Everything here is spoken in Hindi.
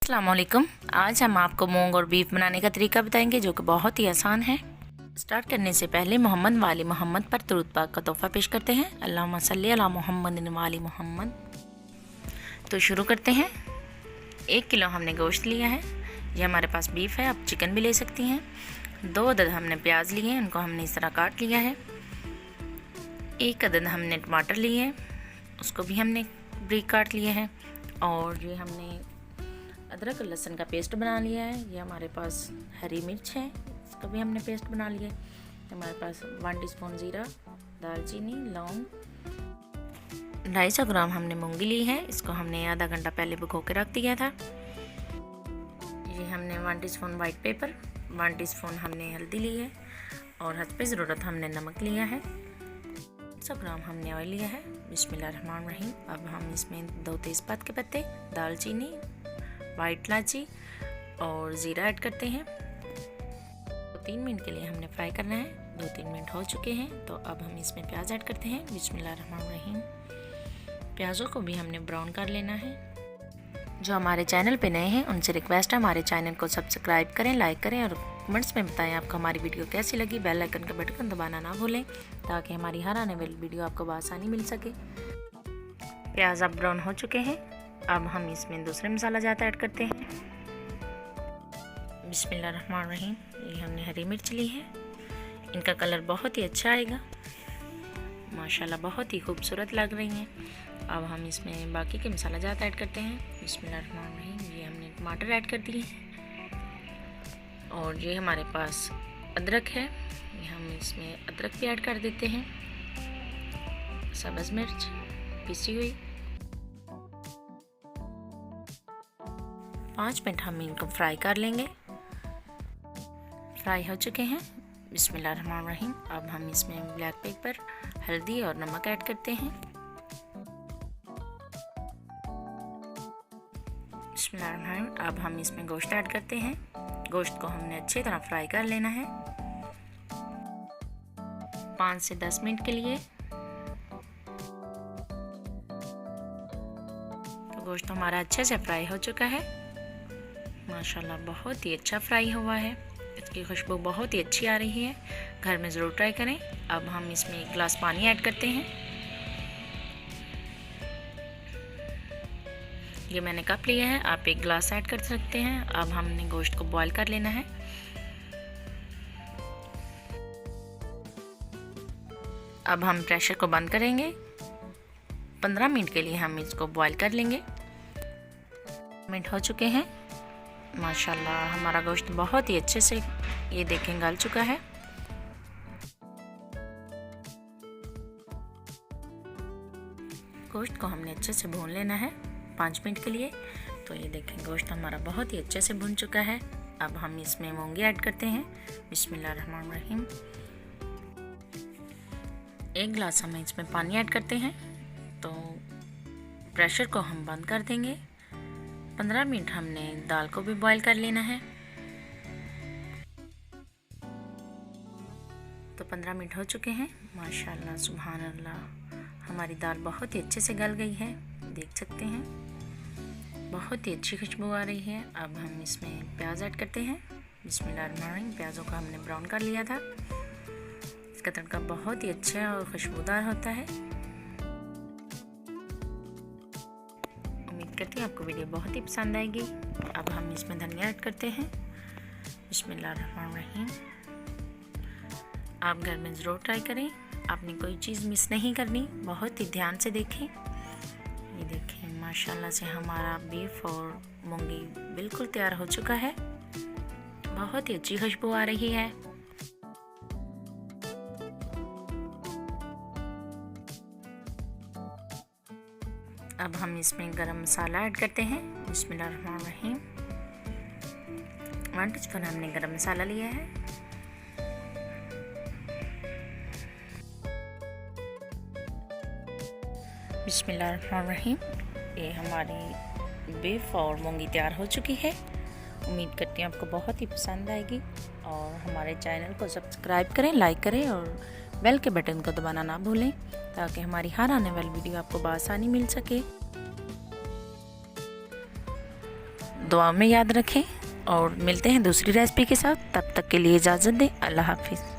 अस्सलामुअलैकुम। आज हम आपको मूंग और बीफ बनाने का तरीका बताएंगे जो कि बहुत ही आसान है। स्टार्ट करने से पहले मोहम्मद वाली मोहम्मद पर दुरूद पाक का तोहफ़ा पेश करते हैं। अल्लाहुम्मा सल्ली अला मोहम्मद वाली मोहम्मद। तो शुरू करते हैं। 1 किलो हमने गोश्त लिया है, ये हमारे पास बीफ है, आप चिकन भी ले सकती हैं। 2 अदद हमने प्याज लिए हैं, उनको हमने इस तरह काट लिया है। 1 अदद हमने टमाटर लिए हैं, उसको भी हमने ब्रीक काट लिया है। और ये हमने अदरक और लहसुन का पेस्ट बना लिया है। ये हमारे पास हरी मिर्च है, इसका भी हमने पेस्ट बना लिया है। हमारे पास 1 टीस्पून ज़ीरा, दालचीनी, लौंग, 250 ग्राम हमने मूंगी ली है, इसको हमने आधा घंटा पहले भिगो के रख दिया था। ये हमने 1 टीस्पून वाइट पेपर, 1 टीस्पून हमने हल्दी ली है और हस्बे ज़रूरत हमने नमक लिया है। 100 ग्राम हमने ऑयल लिया है। बिस्मिल्लाहिर्रहमानिर्रहीम। अब हम इसमें 2 तेज़पात के पत्ते, दालचीनी, वाइट इलायची और ज़ीरा ऐड करते हैं। 3 मिनट के लिए हमने फ्राई करना है। 2-3 मिनट हो चुके हैं, तो अब हम इसमें प्याज ऐड करते हैं। बिस्मिल्लाहिर्रहमानिर्रहीम। प्याज़ों को भी हमने ब्राउन कर लेना है। जो हमारे चैनल पे नए हैं उनसे रिक्वेस्ट है हमारे चैनल को सब्सक्राइब करें, लाइक करें और कमेंट्स में बताएं आपको हमारी वीडियो कैसी लगी। बेल आइकन का बटन दबाना ना भूलें ताकि हमारी हर आने वाली वीडियो आपको बआसानी मिल सके। प्याज अब ब्राउन हो चुके हैं। अब हम इसमें दूसरे मसाला जात ऐड करते हैं। बिस्मिल्लाहिर्रहमानिर्रहीम। ये हमने हरी मिर्च ली है, इनका कलर बहुत ही अच्छा आएगा, माशाल्लाह बहुत ही खूबसूरत लग रही हैं। अब हम इसमें बाकी के मसाला जात ऐड करते हैं। बिस्मिल्लाहिर्रहमानिर्रहीम। ये हमने टमाटर ऐड कर दिए हैं और ये हमारे पास अदरक है, ये हम इसमें अदरक भी ऐड कर देते हैं। सब्ज़ मिर्च पिसी हुई। 5 मिनट हम इनको फ्राई कर लेंगे। फ्राई हो चुके हैं। बिस्मिल्लाहिर्रहमानिर्रहीम। अब हम इसमें ब्लैक पेपर, हल्दी और नमक ऐड करते हैं। बिस्मिल्लाहिर्रहमानिर्रहीम। अब हम इसमें गोश्त ऐड करते हैं। गोश्त को हमने अच्छी तरह फ्राई कर लेना है 5 से 10 मिनट के लिए। तो गोश्त हमारा अच्छे से फ्राई हो चुका है, माशाल्लाह बहुत ही अच्छा फ्राई हुआ है। इसकी खुशबू बहुत ही अच्छी आ रही है, घर में ज़रूर ट्राई करें। अब हम इसमें 1 गिलास पानी ऐड करते हैं। ये मैंने कप लिया है, आप 1 गिलास ऐड कर सकते हैं। अब हमने गोश्त को बॉईल कर लेना है। अब हम प्रेशर को बंद करेंगे। 15 मिनट के लिए हम इसको बॉईल कर लेंगे। मिनट हो चुके हैं, माशाल्लाह हमारा गोश्त बहुत ही अच्छे से ये देखें गल चुका है। गोश्त को हमने अच्छे से भून लेना है 5 मिनट के लिए। तो ये देखें गोश्त हमारा बहुत ही अच्छे से भुन चुका है। अब हम इसमें मूंगी ऐड करते हैं। बिस्मिल्लाहिर्रहमानिर्रहीम। 1 गिलास हम इसमें पानी ऐड करते हैं। तो प्रेशर को हम बंद कर देंगे। 15 मिनट हमने दाल को भी बॉईल कर लेना है। तो 15 मिनट हो चुके हैं, माशाल्लाह सुभान अल्लाह हमारी दाल बहुत ही अच्छे से गल गई है, देख सकते हैं बहुत ही अच्छी खुशबू आ रही है। अब हम इसमें प्याज ऐड करते हैं। बिस्मिल्लाहिर्रहमानिर्रहीम। प्याज़ों को हमने ब्राउन कर लिया था, इसका तड़का बहुत ही अच्छा और खुशबूदार होता है। उम्मीद करती हूँ आपको वीडियो बहुत ही पसंद आएगी। अब हम इसमें धनिया ऐड करते हैं। बिस्मिल्लाहिर्रहमानिर्रहीम। आप घर में ज़रूर ट्राई करें, आपने कोई चीज़ मिस नहीं करनी, बहुत ही ध्यान से देखें। ये देखें माशाल्लाह से हमारा बीफ और मूंगी बिल्कुल तैयार हो चुका है, बहुत ही अच्छी खुशबू आ रही है। अब हम इसमें गरम मसाला ऐड करते हैं। बिस्मिल्लाहिर्रहमानिर्रहीम। 1 टीस्पून हमने गरम मसाला लिया है। बिस्मिल्लाहिर्रहमानिर्रहीम। ये हमारी बीफ और मूंगी तैयार हो चुकी है। उम्मीद करती हूँ आपको बहुत ही पसंद आएगी और हमारे चैनल को सब्सक्राइब करें, लाइक करें और बेल के बटन को दबाना ना भूलें ताकि हमारी हर आने वाली वीडियो आपको बआसानी मिल सके। दुआ में याद रखें और मिलते हैं दूसरी रेसिपी के साथ। तब तक के लिए इजाज़त दें। अल्लाह हाफिज़।